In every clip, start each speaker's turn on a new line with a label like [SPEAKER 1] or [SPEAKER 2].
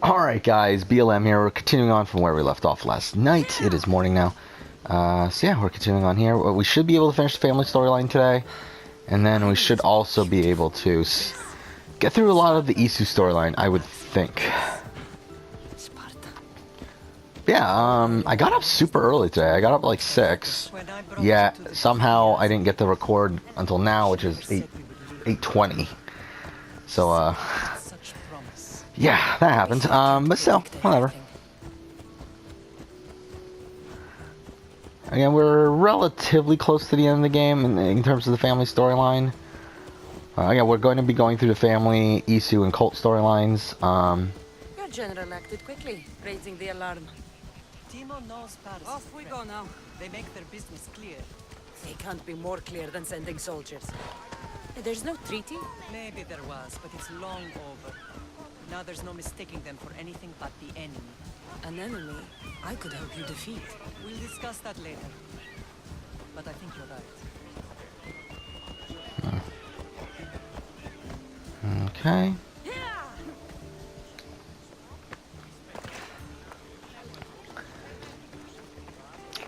[SPEAKER 1] Alright guys, BLM here. We're continuing on from where we left off last night. It is morning now. So yeah, we're continuing on here. We should be able to finish the family storyline today. And then we should also be able to get through a lot of the Isu storyline, I would think. Yeah, I got up super early today. I got up like 6. Yeah, somehow I didn't get to record until now, which is 8:20. So, yeah, that happened. But still, whatever. Again, we're relatively close to the end of the game in terms of the family storyline. Again, we're going to be going through the family, Isu, and cult storylines.
[SPEAKER 2] Your general acted quickly, raising the alarm.
[SPEAKER 3] Timo knows Paris.
[SPEAKER 2] Off we go now.
[SPEAKER 3] They make their business clear.
[SPEAKER 2] They can't be more clear than sending soldiers. There's no treaty?
[SPEAKER 3] Maybe there was, but it's long over. Now there's no mistaking them for anything but the enemy.
[SPEAKER 2] An enemy I could help you defeat.
[SPEAKER 3] We'll discuss that later. But I think you're right.
[SPEAKER 1] Okay.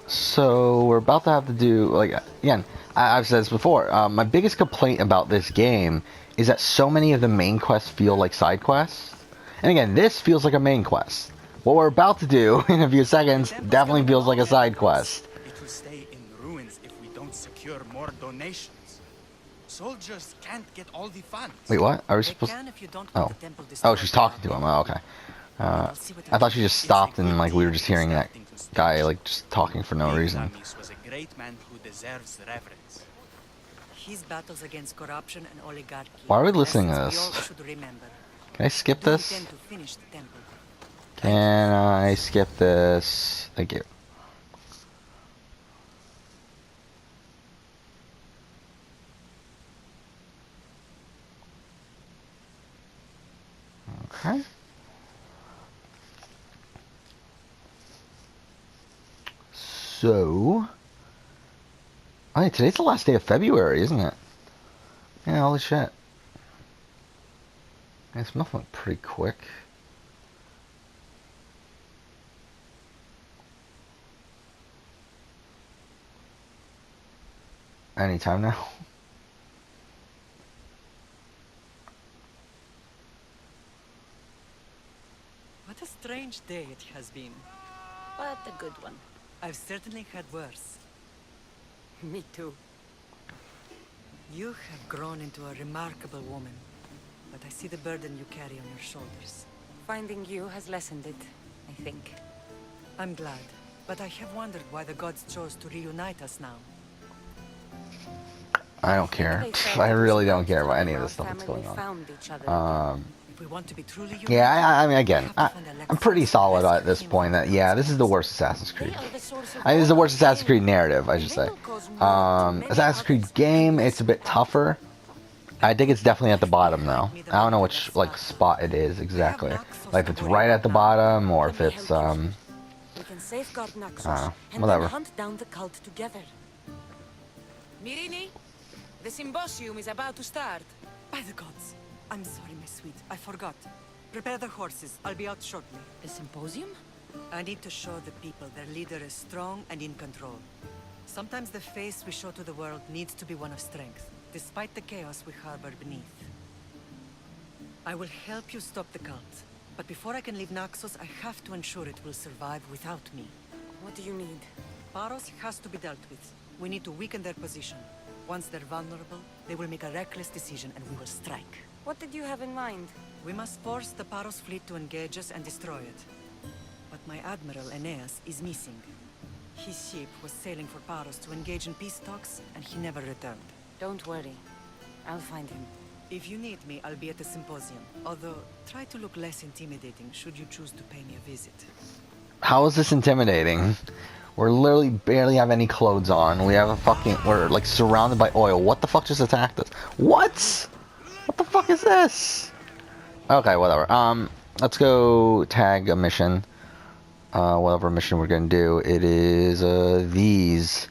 [SPEAKER 1] So we're about to have to do, like, again, I've said this before, my biggest complaint about this game is that so many of the main quests feel like side quests. And again, this feels like a main quest. What we're about to do in a few seconds definitely feels like a side quest.
[SPEAKER 4] It will stay in ruins if we don't secure more donations. Soldiers can't get all the funds.
[SPEAKER 1] Wait, what? Are we
[SPEAKER 3] They
[SPEAKER 1] supposed
[SPEAKER 3] can if you don't
[SPEAKER 1] Oh.
[SPEAKER 3] want the temple destroyed.
[SPEAKER 1] Oh, she's talking to him. Oh, okay. I thought she just stopped and, like, we were just hearing that guy, like, just talking for no reason.
[SPEAKER 4] Was a great man who deserves reverence.
[SPEAKER 3] His battles against corruption and oligarchy.
[SPEAKER 1] Why are we listening to
[SPEAKER 3] lessons
[SPEAKER 1] this?
[SPEAKER 3] We all should remember.
[SPEAKER 1] Can I skip
[SPEAKER 3] Do
[SPEAKER 1] this?
[SPEAKER 3] intend to finish the temple.
[SPEAKER 1] Can I skip this? Thank you. Okay. So, oh, today's the last day of February, isn't it? Yeah, holy shit. It's moving pretty quick. Anytime now.
[SPEAKER 3] What a strange day it has been.
[SPEAKER 2] But a good one.
[SPEAKER 3] I've certainly had worse.
[SPEAKER 2] Me too.
[SPEAKER 3] You have grown into a remarkable woman, but I see the burden you carry on your shoulders.
[SPEAKER 2] Finding you has lessened it, I think.
[SPEAKER 3] I'm glad, but I have wondered why the gods chose to reunite us now.
[SPEAKER 1] I don't care. I really don't care about any of this stuff that's going on.
[SPEAKER 2] Found each other
[SPEAKER 3] If we want to be truly united,
[SPEAKER 1] Yeah, I mean, again,
[SPEAKER 3] we have to find
[SPEAKER 1] I'm pretty
[SPEAKER 3] Alexis
[SPEAKER 1] solid
[SPEAKER 3] and
[SPEAKER 1] at this
[SPEAKER 3] rescue
[SPEAKER 1] point
[SPEAKER 3] him.
[SPEAKER 1] that, yeah, this is the worst Assassin's Creed.
[SPEAKER 2] They are the source of
[SPEAKER 1] I mean, this is the worst
[SPEAKER 2] all
[SPEAKER 1] Assassin's Creed
[SPEAKER 2] pain.
[SPEAKER 1] narrative, I should say.
[SPEAKER 2] They will cause more to many
[SPEAKER 1] Assassin's Creed
[SPEAKER 2] others.
[SPEAKER 1] game, it's a bit tougher. I think it's definitely at the bottom, though. I don't know which, like, spot it is exactly. Like, if it's right at the bottom, or if it's,
[SPEAKER 2] We can safeguard Naxos and
[SPEAKER 1] whatever.
[SPEAKER 2] then hunt down the cult together. Mirini, the symposium is about to start.
[SPEAKER 3] By the gods. I'm sorry, my sweet. I forgot. Prepare the horses. I'll be out shortly.
[SPEAKER 2] The symposium?
[SPEAKER 3] I need to show the people their leader is strong and in control. Sometimes the face we show to the world needs to be one of strength, despite the chaos we harbor beneath. I will help you stop the cult. But before I can leave Naxos, I have to ensure it will survive without me.
[SPEAKER 2] What do you need?
[SPEAKER 3] Paros has to be dealt with. We need to weaken their position. Once they're vulnerable, they will make a reckless decision and we will strike.
[SPEAKER 2] What did you have in mind?
[SPEAKER 3] We must force the Paros fleet to engage us and destroy it. But my admiral, Aeneas, is missing. His ship was sailing for Paros to engage in peace talks, and he never returned.
[SPEAKER 2] Don't worry. I'll find him.
[SPEAKER 3] If you need me, I'll be at the symposium. Although, try to look less intimidating should you choose to pay me a visit.
[SPEAKER 1] How is this intimidating? We're literally barely have any clothes on. We have a fucking... We're, like, surrounded by oil. What the fuck just attacked us? What? What the fuck is this? Okay, whatever. Let's go tag a mission. Whatever mission we're gonna do. It is, these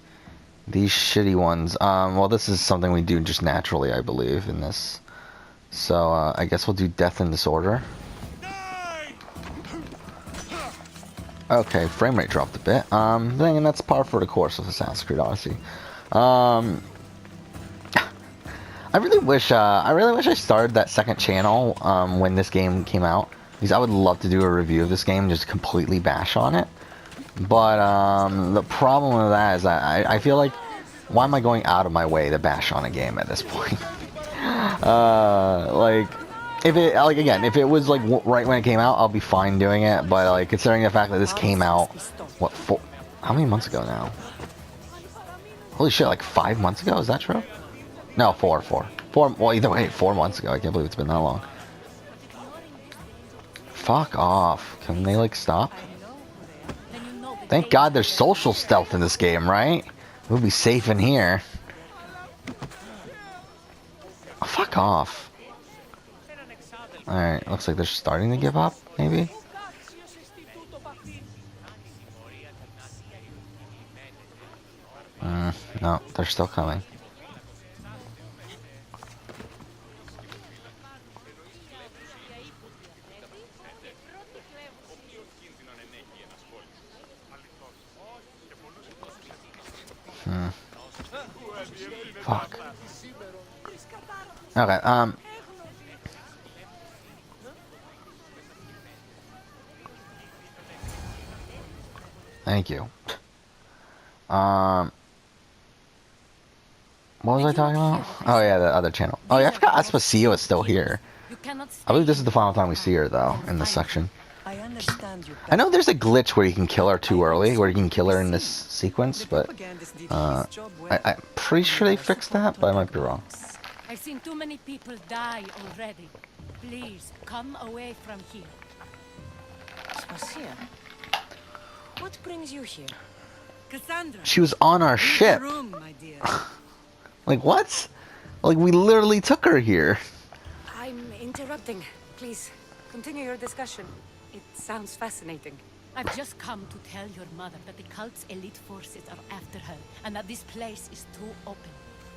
[SPEAKER 1] shitty ones. Well, this is something we do just naturally, I believe, in this. So, I guess we'll do Death and Disorder. Okay, frame rate dropped a bit. Thinking that's par for the course of Assassin's Creed Odyssey. I really wish I started that second channel when this game came out, because I would love to do a review of this game and just completely bash on it. But the problem with that is that I feel like, why am I going out of my way to bash on a game at this point? Like, if it, like, again, if it was like right when it came out, I'll be fine doing it. But like, considering the fact that this came out, what, how many months ago now? Holy shit, like 5 months ago? Is that true? No, four. Well, either way, 4 months ago. I can't believe it's been that long. Fuck off. Can they, like, stop? Thank God there's social stealth in this game, right? We'll be safe in here. Oh, fuck off. Alright, looks like they're starting to give up, maybe? No, they're still coming. Fuck. Okay, thank you. What was I talking about? Oh yeah, the other channel. Oh yeah, I forgot Aspasia is still here. I believe this is the final time we see her, though, in this section.
[SPEAKER 3] I understand you.
[SPEAKER 1] I know there's a glitch where you can kill her too early, where you can kill her in this sequence, but I'm pretty sure they fixed that, but I might be wrong.
[SPEAKER 5] I've seen too many people die already. Please, come away from here.
[SPEAKER 2] Spasia, what brings you here?
[SPEAKER 3] Cassandra.
[SPEAKER 1] She was on our ship.
[SPEAKER 3] Room, my dear.
[SPEAKER 1] Like, what? Like, we literally took her here.
[SPEAKER 2] I'm interrupting. Please, continue your discussion. It sounds fascinating.
[SPEAKER 5] I've just come to tell your mother that the cult's elite forces are after her, and that this place is too open.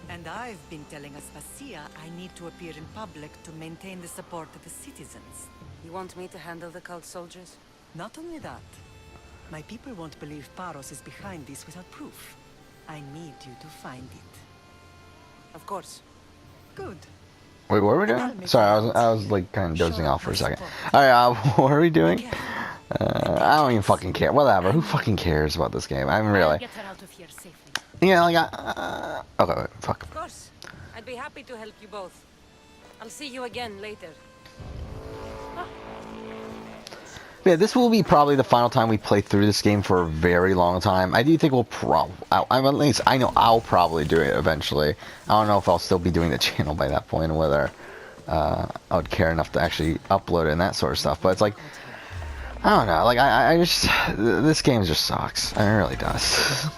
[SPEAKER 3] And I've been telling Aspasia I need to appear in public to maintain the support of the citizens.
[SPEAKER 2] You want me to handle the cult soldiers?
[SPEAKER 3] Not only that, my people won't believe Paros is behind this without proof. I need you to find it.
[SPEAKER 2] Of course.
[SPEAKER 3] Good.
[SPEAKER 1] Wait, what are we doing? Sorry, I was like kind of dozing off for a second. Alright, what are we doing? I don't even fucking care. Whatever. Who fucking cares about this game? I mean, really.
[SPEAKER 5] Get her out of here safely.
[SPEAKER 1] Yeah, like, okay, wait, fuck.
[SPEAKER 2] Of course. I'd be happy to help you both. I'll see you again later.
[SPEAKER 1] Yeah, this will be probably the final time we play through this game for a very long time. I do think we'll at least I know I'll probably do it eventually. I don't know if I'll still be doing the channel by that point, or whether I would care enough to actually upload it and that sort of stuff. But it's like, I don't know. Like, I just, this game just sucks. It really does.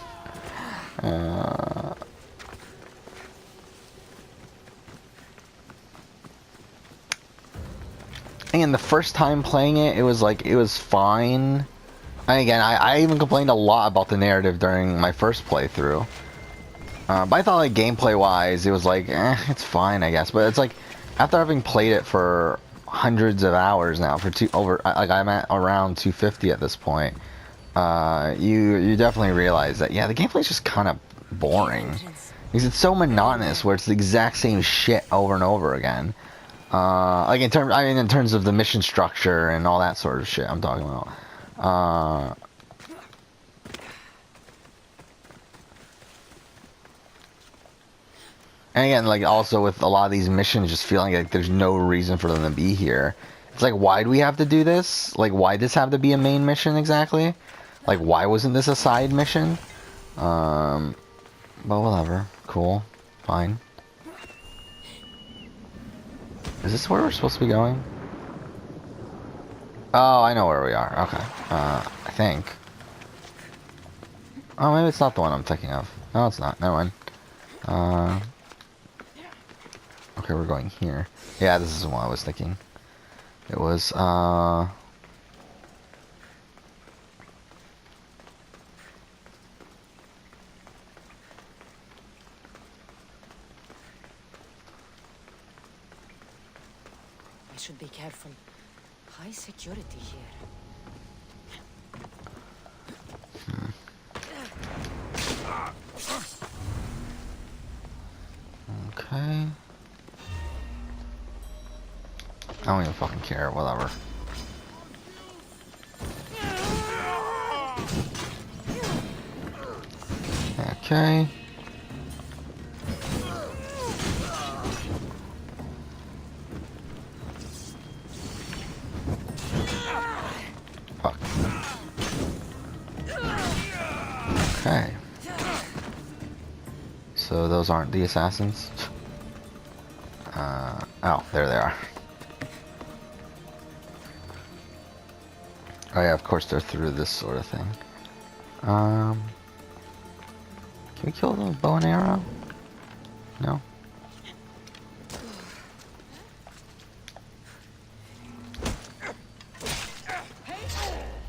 [SPEAKER 1] And the first time playing it, it was like, it was fine. And again, I even complained a lot about the narrative during my first playthrough. But I thought, like, gameplay-wise, it was like, it's fine, I guess. But it's like, after having played it for hundreds of hours now, for I'm at around 250 at this point, you definitely realize that, yeah, the gameplay is just kind of boring. Because it's so monotonous, where it's the exact same shit over and over again. Like in terms of the mission structure and all that sort of shit I'm talking about. And again, like, also with a lot of these missions just feeling like there's no reason for them to be here. It's like, why do we have to do this? Like, why does this have to be a main mission exactly? Like, why wasn't this a side mission? But whatever. Cool. Fine. Is this where we're supposed to be going? Oh, I know where we are. Okay. I think. Oh, maybe it's not the one I'm thinking of. No, it's not. Never mind. Okay, we're going here. Yeah, this is the one I was thinking. It was, I
[SPEAKER 2] should be careful. High security here.
[SPEAKER 1] don't fucking care. Whatever. Okay. Fuck. Okay. So those aren't the assassins? Oh, there they are. Oh yeah, of course they're through this sort of thing. Can we kill the bow and arrow? No?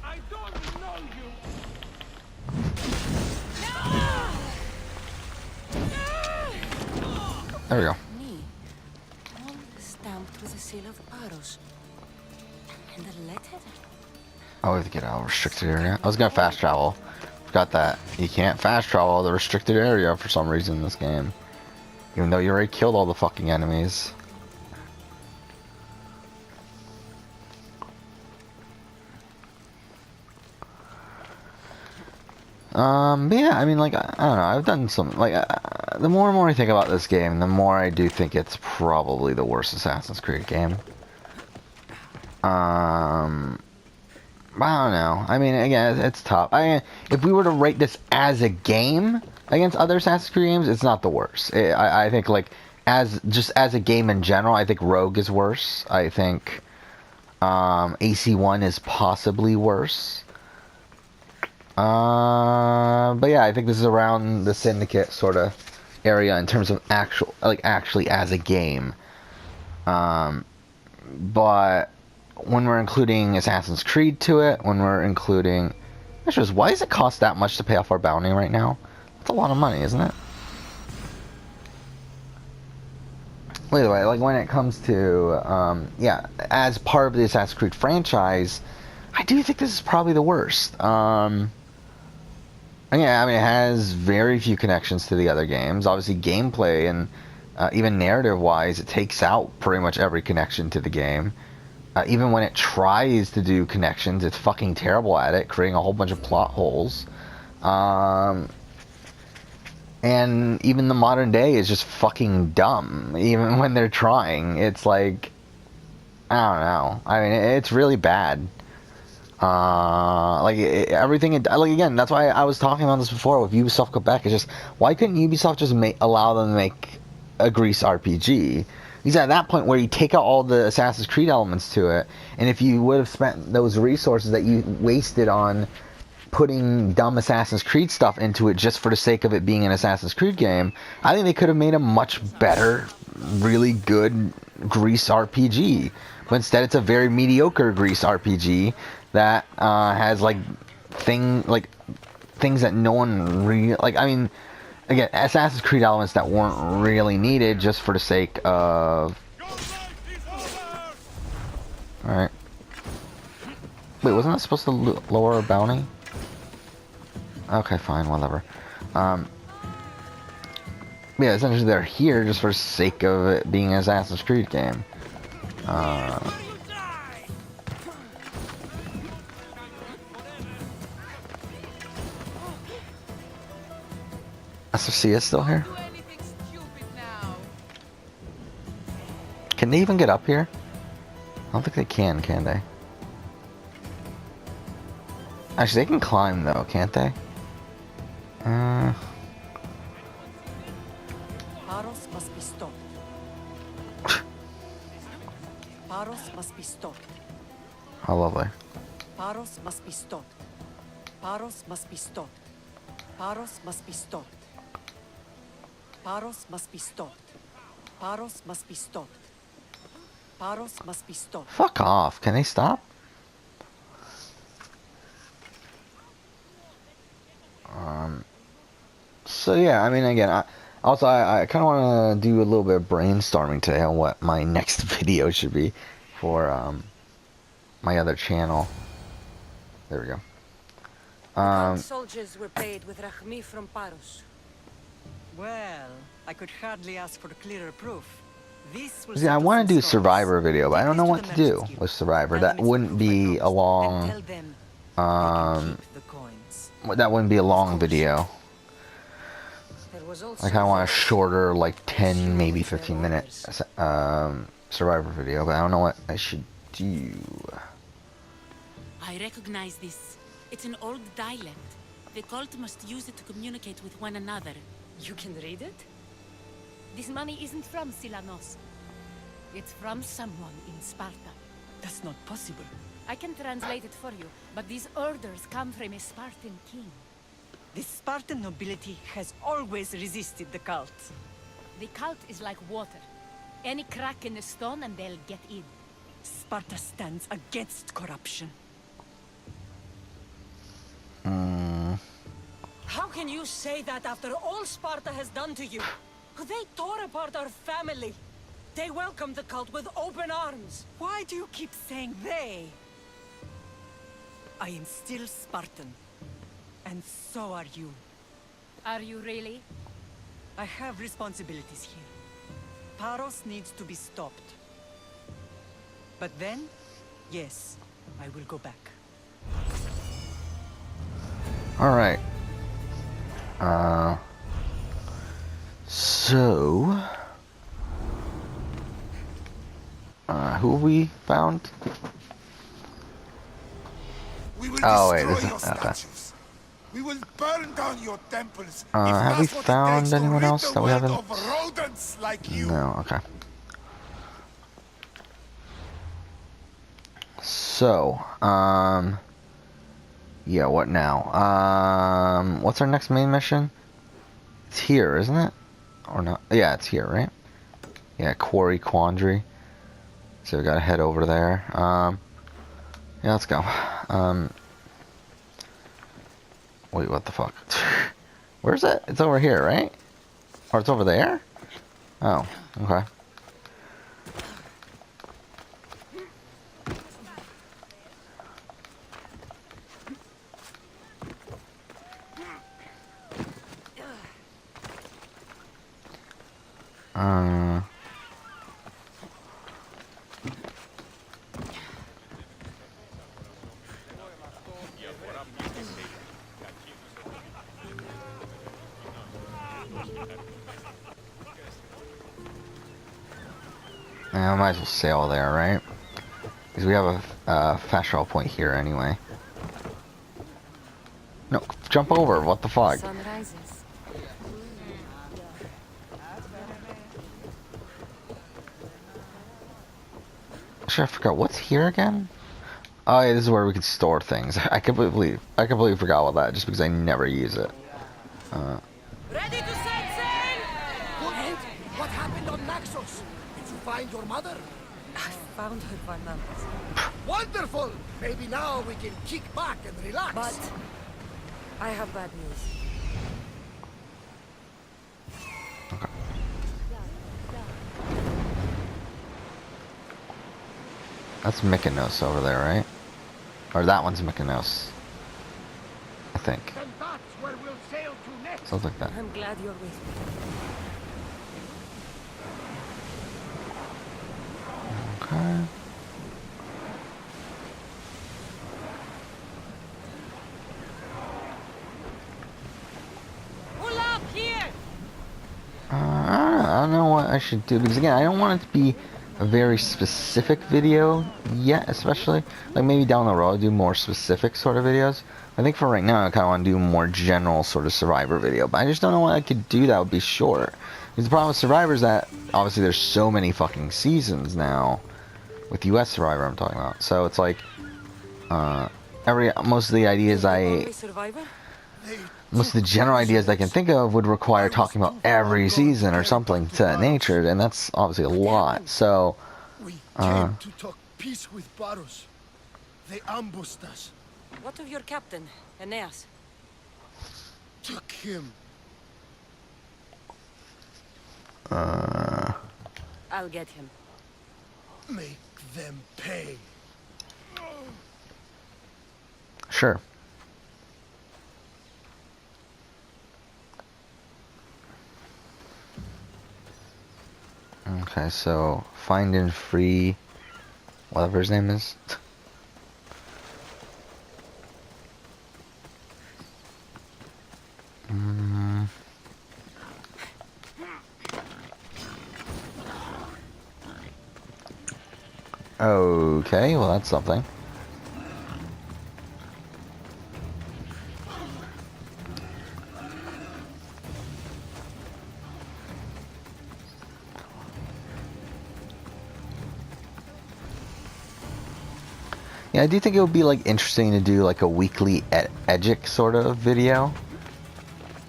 [SPEAKER 4] I don't know you.
[SPEAKER 1] There we go.
[SPEAKER 2] Knee. All stamped with the seal of Paros. And a letter.
[SPEAKER 1] Oh, we have to get out of restricted area. I was gonna fast travel. Forgot that. You can't fast travel the restricted area for some reason in this game. Even though you already killed all the fucking enemies. But yeah, I mean, like, I don't know, I've done some, like, the more and more I think about this game, the more I do think it's probably the worst Assassin's Creed game. I don't know. I mean, again, it's tough. If we were to rate this as a game against other Assassin's Creed games, it's not the worst. I think, like, just as a game in general, I think Rogue is worse. I think AC1 is possibly worse. But yeah, I think this is around the Syndicate sort of area in terms of actually as a game. But when we're including Assassin's Creed to it, when we're including... why does it cost that much to pay off our bounty right now? That's a lot of money, isn't it? By the way, like, when it comes to, yeah, as part of the Assassin's Creed franchise, I do think this is probably the worst. Yeah, I mean, it has very few connections to the other games. Obviously, gameplay and even narrative-wise, it takes out pretty much every connection to the game. Even when it tries to do connections, it's fucking terrible at it, creating a whole bunch of plot holes. And even the modern day is just fucking dumb, even when they're trying. It's like, I don't know. I mean, it's really bad. Everything, like, again, that's why I was talking about this before with Ubisoft Quebec. It's just, why couldn't Ubisoft just allow them to make a Greece RPG? Because at that point where you take out all the Assassin's Creed elements to it, and if you would have spent those resources that you wasted on putting dumb Assassin's Creed stuff into it just for the sake of it being an Assassin's Creed game, I think they could have made a much better, really good Greece RPG. But instead it's a very mediocre Greece RPG that has things that no one really, like, I mean, again, Assassin's Creed elements that weren't really needed just for the sake of... Alright. Wait, wasn't that supposed to lower our bounty? Okay, fine, whatever. Yeah, essentially they're here just for the sake of it being an Assassin's Creed game. SFC is still here? Can they even get up here? I don't think they can they? Actually, they can climb though, can't they?
[SPEAKER 3] Paros must be stopped. Paros must be stopped.
[SPEAKER 1] How lovely.
[SPEAKER 3] Paros must be stopped. Paros must be stopped. Paros must be stopped. Paros must be stopped. Paros must be stopped. Paros must be stopped.
[SPEAKER 1] Fuck off. Can they stop? So yeah, I mean, again, I kind of want to do a little bit of brainstorming today on what my next video should be for my other channel. There we go.
[SPEAKER 2] Soldiers were paid with Rahmi from Paros.
[SPEAKER 3] Well, I could hardly ask for clearer proof. This will
[SPEAKER 1] Yeah, I
[SPEAKER 3] settle
[SPEAKER 1] want
[SPEAKER 3] some
[SPEAKER 1] to do a
[SPEAKER 3] scores.
[SPEAKER 1] Survivor video, but I
[SPEAKER 3] Take
[SPEAKER 1] don't
[SPEAKER 3] this
[SPEAKER 1] know
[SPEAKER 3] to
[SPEAKER 1] what
[SPEAKER 3] the
[SPEAKER 1] to do
[SPEAKER 3] Merchants Guild.
[SPEAKER 1] with Survivor.
[SPEAKER 3] Tell
[SPEAKER 1] That
[SPEAKER 3] them it's
[SPEAKER 1] wouldn't
[SPEAKER 3] proof I
[SPEAKER 1] be
[SPEAKER 3] know
[SPEAKER 1] a
[SPEAKER 3] and
[SPEAKER 1] long,
[SPEAKER 3] tell them they can keep the coins.
[SPEAKER 1] that wouldn't be a long
[SPEAKER 3] course.
[SPEAKER 1] video.
[SPEAKER 2] There was
[SPEAKER 1] I
[SPEAKER 2] also
[SPEAKER 1] kind of want a
[SPEAKER 2] this.
[SPEAKER 1] shorter, like
[SPEAKER 2] I
[SPEAKER 1] 10,
[SPEAKER 2] assume
[SPEAKER 1] maybe
[SPEAKER 2] it's their
[SPEAKER 1] 15 minute
[SPEAKER 2] orders.
[SPEAKER 1] Survivor video, but I don't know what I should do.
[SPEAKER 5] I recognize this. It's an old dialect. The cult must use it to communicate with one another.
[SPEAKER 2] You can read it?
[SPEAKER 5] This money isn't from Silanos. It's from someone in Sparta.
[SPEAKER 3] That's not possible.
[SPEAKER 5] I can translate it for you, but these orders come from a Spartan king.
[SPEAKER 3] The Spartan nobility has always resisted the cult.
[SPEAKER 5] The cult is like water. Any crack in the stone and they'll get in.
[SPEAKER 3] Sparta stands against corruption.
[SPEAKER 2] How can you say that after all Sparta has done to you? They tore apart our family. They welcomed the cult with open arms.
[SPEAKER 3] Why do you keep saying they? I am still Spartan. And so are you.
[SPEAKER 5] Are you really?
[SPEAKER 3] I have responsibilities here. Paros needs to be stopped. But then, yes, I will go back.
[SPEAKER 1] Alright. So... who have we found?
[SPEAKER 6] We will
[SPEAKER 1] Oh, wait,
[SPEAKER 6] destroy
[SPEAKER 1] this is-
[SPEAKER 6] your
[SPEAKER 1] okay.
[SPEAKER 6] statues. We will burn down your temples.
[SPEAKER 1] Have we found anyone else that we haven't?
[SPEAKER 6] Of rodents like you.
[SPEAKER 1] No, okay. So, yeah, what now? What's our next main mission? It's here, isn't it? Or not? Yeah, it's here, right? Yeah, Quarry, Quandary. So we gotta head over there. Yeah, let's go. Wait, what the fuck? Where's it? It's over here, right? Or it's over there? Oh, okay. Yeah, I might as well sail there, right? Because we have a fast travel point here anyway. No, jump over, what the fuck?
[SPEAKER 2] Sun rises.
[SPEAKER 1] Actually, I forgot, what's here again? Oh yeah, this is where we can store things. I completely forgot about that just because I never use it.
[SPEAKER 2] Ready to set sail?
[SPEAKER 7] Good. What happened on Naxos? Did you find your mother?
[SPEAKER 2] I found her one month.
[SPEAKER 7] Wonderful! Maybe now we can kick back and relax.
[SPEAKER 2] But I have bad news.
[SPEAKER 1] That's Mykonos over there, right? Or that one's Mykonos. I think.
[SPEAKER 7] Then that's where we'll sail to next.
[SPEAKER 1] Sounds like that.
[SPEAKER 2] I'm glad you're with me.
[SPEAKER 1] Okay.
[SPEAKER 2] Pull up here!
[SPEAKER 1] I don't know what I should do because again, I don't want it to be a very specific video yet, especially like maybe down the road I'll do more specific sort of videos. I think for right now I kind of want to do a more general sort of Survivor video, but I just don't know what I could do that would be short. Because the problem with Survivor is that obviously there's so many fucking seasons now with US Survivor I'm talking about. So it's like most of the ideas
[SPEAKER 2] Only survivor?
[SPEAKER 1] most of the general ideas I can think of would require talking about every season or something to that nature, and that's obviously a lot. So,
[SPEAKER 7] We came to talk peace with Paros. They ambushed us.
[SPEAKER 2] What of your captain, Aeneas?
[SPEAKER 7] Took him.
[SPEAKER 2] I'll get him.
[SPEAKER 7] Make them pay.
[SPEAKER 1] sure. Okay, so find and free whatever his name is. Mm. Okay, well that's something. Yeah, I do think it would be like interesting to do like a weekly Edgic sort of video.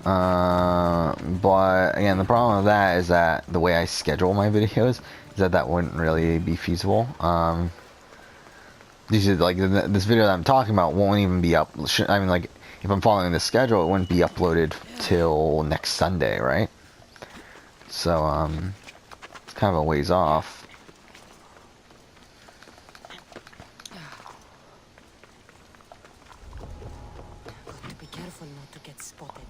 [SPEAKER 1] But again, the problem with that is that the way I schedule my videos is that wouldn't really be feasible. These are like this video that I'm talking about won't even be up. I mean, like if I'm following the schedule, it wouldn't be uploaded till next Sunday, right? So it's kind of a ways off.
[SPEAKER 5] Got to be careful not to get spotted.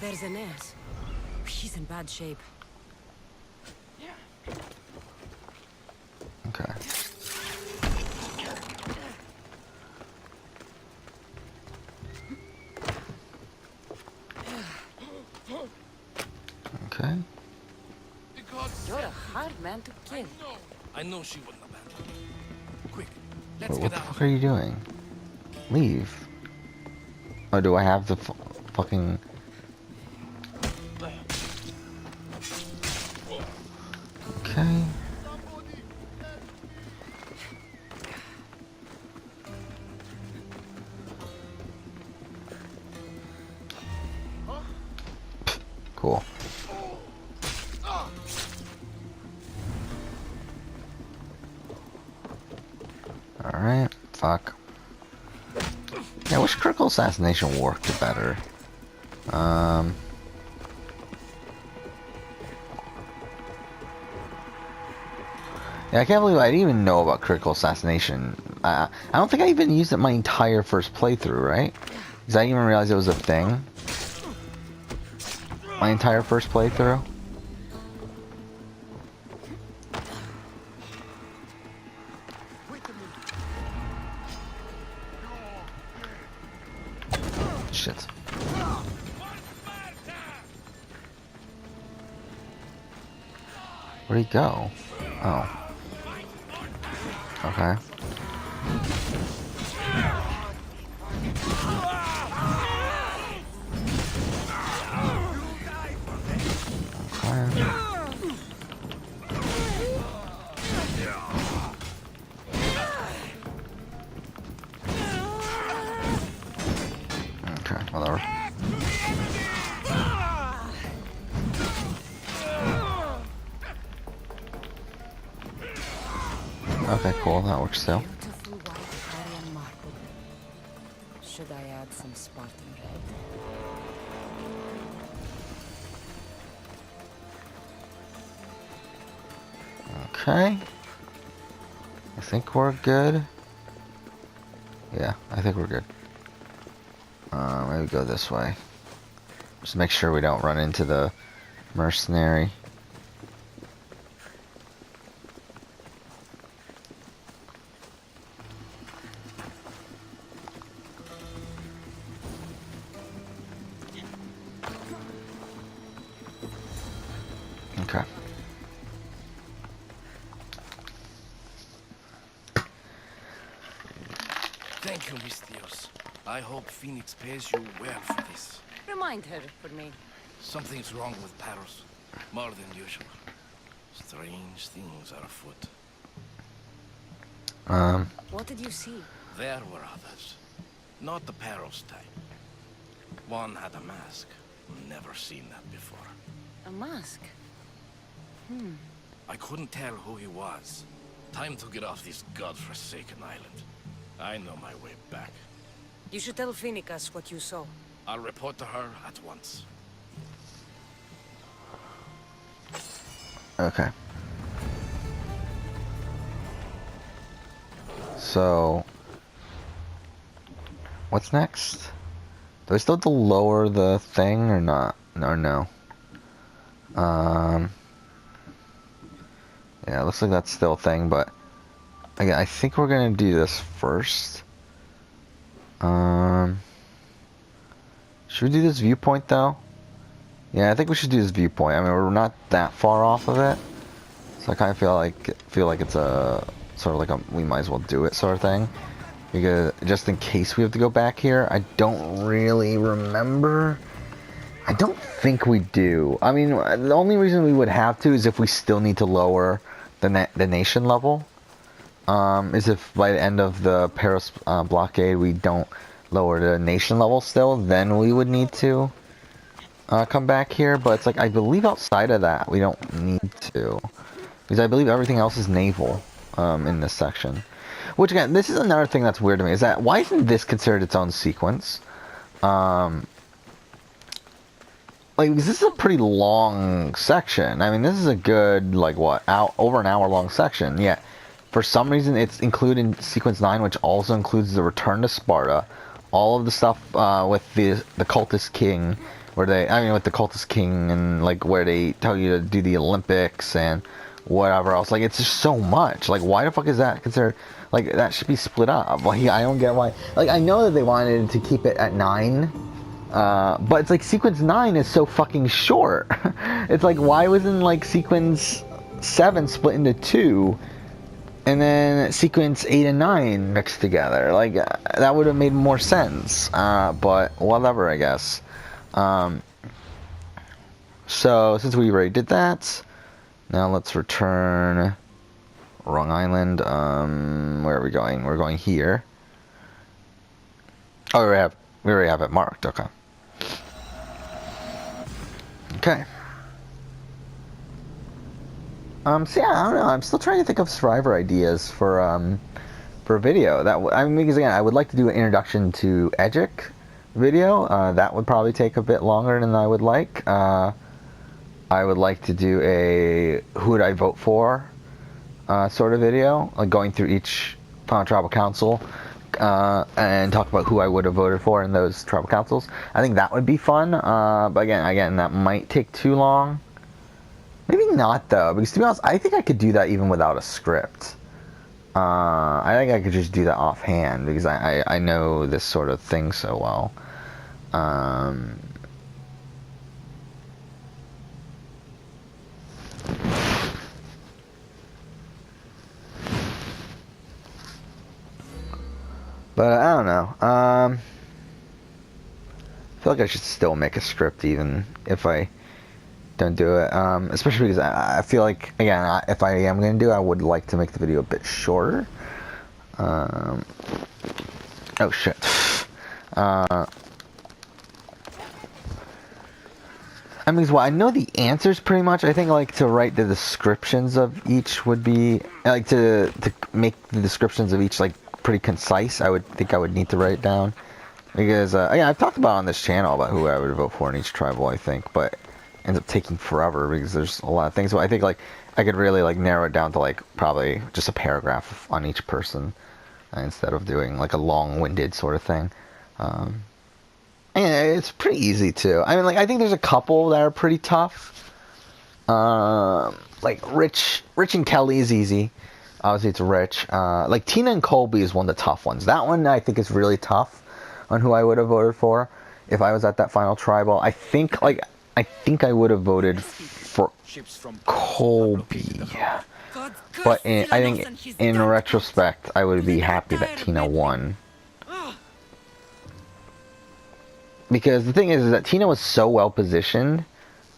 [SPEAKER 5] There's an ass. He's in bad shape.
[SPEAKER 1] Okay. Okay.
[SPEAKER 5] You're a hard man to kill.
[SPEAKER 8] I know she wouldn't abandon me. Quick, let's
[SPEAKER 1] What
[SPEAKER 8] get
[SPEAKER 1] the
[SPEAKER 8] out.
[SPEAKER 1] fuck are you doing? Leave. Oh, do I have the fucking... Okay. Cool. Alright, fuck. Yeah, I wish critical assassination worked better. Yeah, I can't believe I didn't even know about critical assassination. I don't think I even used it my entire first playthrough, right? Because I didn't even realize it was a thing. My entire first playthrough. Shit. Where'd he go? Oh. Okay. Okay. Okay, whatever. Okay, cool, that works too.
[SPEAKER 5] Beautiful white Aryan marble. Should I add some Spartan red?
[SPEAKER 1] Okay. I think we're good. Yeah, I think we're good. Maybe go this way. Just make sure we don't run into the mercenary. Okay.
[SPEAKER 8] Thank you, Miss Dios. I hope Phoenix pays you well for this.
[SPEAKER 5] Remind her for me.
[SPEAKER 8] Something's wrong with Paros. More than usual. Strange things are afoot.
[SPEAKER 5] What did you see?
[SPEAKER 8] There were others. Not the Paros type. One had a mask. Never seen that before.
[SPEAKER 5] A mask?
[SPEAKER 8] I couldn't tell who he was. Time to get off this godforsaken island. I know my way back.
[SPEAKER 5] You should tell Phoenix what you saw.
[SPEAKER 8] I'll report to her at once.
[SPEAKER 1] Okay. So, what's next? Do I still have to lower the thing or not? Or no? Yeah, it looks like that's still a thing, but again, I think we're gonna do this first. Should we do this viewpoint though? Yeah, I think we should do this viewpoint. I mean, we're not that far off of it, so I kind of feel like it's a sort of like a we might as well do it sort of thing, because just in case we have to go back here. I don't really remember. I don't think we do. I mean, the only reason we would have to is if we still need to lower the nation level. Is if by the end of the Paris blockade we don't lower the nation level still, then we would need to come back here. But it's like, I believe outside of that we don't need to, because I believe everything else is naval in this section. Which again, this is another thing that's weird to me, is that why isn't this considered its own sequence? Like, because this is a pretty long section. I mean, this is a good, like, what, over an hour long section. Yeah, for some reason it's included in sequence 9, which also includes the return to Sparta, all of the stuff with the cultist king, with the cultist king, and like where they tell you to do the Olympics and whatever else. Like, it's just so much. Like, why the fuck is that considered? Like, that should be split up. Like, I don't get why. Like, I know that they wanted to keep it at 9. But it's like sequence 9 is so fucking short. It's like, why wasn't like sequence 7 split into 2, and then sequence 8 and 9 mixed together? Like, that would have made more sense. But whatever, I guess. So since we already did that, now let's return. Wrong island. Where are we going? We're going here. Oh, we already have it marked. Okay. Okay. So yeah, I don't know. I'm still trying to think of survivor ideas for a video. I mean, because again, I would like to do an introduction to Edgic video. That would probably take a bit longer than I would like. I would like to do a who would I vote for sort of video, like going through each tribal council. And talk about who I would have voted for in those tribal councils. I think that would be fun. But again, that might take too long. Maybe not though, because to be honest, I think I could do that even without a script. I think I could just do that offhand because I know this sort of thing so well. But I don't know. I feel like I should still make a script even if I don't do it. Especially because I feel like, again, if I am going to do it, I would like to make the video a bit shorter. Oh shit. I mean, well, I know the answers pretty much. I think like to write the descriptions of each would be like to make the descriptions of each like pretty concise. I would need to write it down because yeah, I've talked about on this channel about who I would vote for in each tribal, I think, but it ends up taking forever because there's a lot of things. So I think like I could really like narrow it down to like probably just a paragraph on each person instead of doing like a long-winded sort of thing. And it's pretty easy too. I mean, like I think there's a couple that are pretty tough. Like Rich and Kelly is easy. Obviously, it's Rich. Like, Tina and Colby is one of the tough ones. That one, I think, is really tough on who I would have voted for if I was at that final tribal. I think I would have voted for Colby. But I think, in retrospect, I would be happy that Tina won. Because the thing is that Tina was so well positioned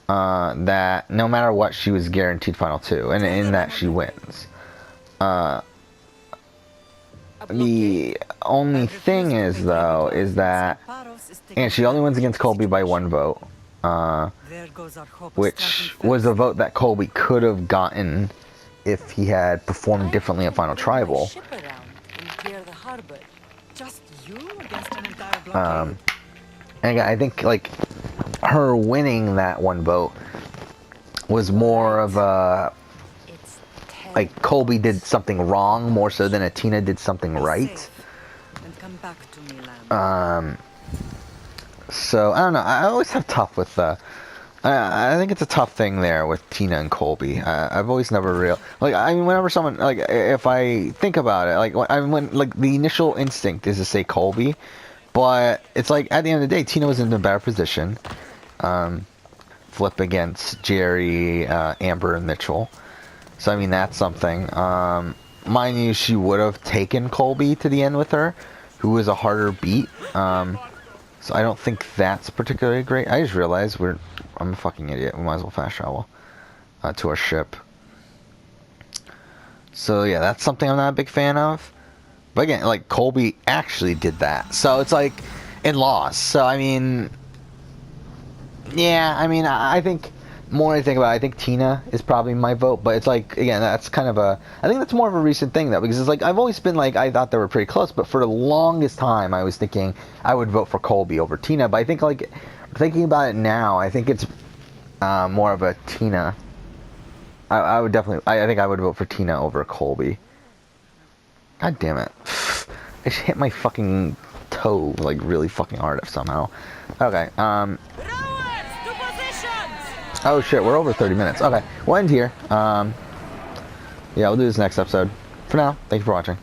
[SPEAKER 1] that no matter what, she was guaranteed final 2. And in that, she wins. The only thing is, though, is that and she only wins against Colby by 1 vote, which was a vote that Colby could have gotten if he had performed differently at Final Tribal. And I think like her winning that 1 vote was more of a like Colby did something wrong more so than Tina did something right.
[SPEAKER 3] Safe. And come back to me, lamb.
[SPEAKER 1] So I don't know. I always have tough with I think it's a tough thing there with Tina and Colby. I've always never like. I mean, whenever someone like, if I think about it, like when like the initial instinct is to say Colby, but it's like at the end of the day, Tina was in a better position. Flip against Jerry, Amber, and Mitchell. So I mean that's something. Mind you, she would have taken Colby to the end with her, who was a harder beat. So I don't think that's particularly great. I just realized I'm a fucking idiot. We might as well fast travel to our ship. So yeah, that's something I'm not a big fan of. But again, like Colby actually did that. So it's like, and lost. So I mean, yeah, I mean, I think more I think about it, I think Tina is probably my vote. But it's like, again, that's kind of I think that's more of a recent thing though, because it's like I've always been like, I thought they were pretty close, but for the longest time I was thinking I would vote for Colby over Tina. But I think like thinking about it now, I think it's more of a Tina. I would definitely, I think I would vote for Tina over Colby. God damn it. I just hit my fucking toe like really fucking hard somehow. Okay, oh shit, we're over 30 minutes. Okay, we'll end here. Yeah, we'll do this next episode. For now, thank you for watching.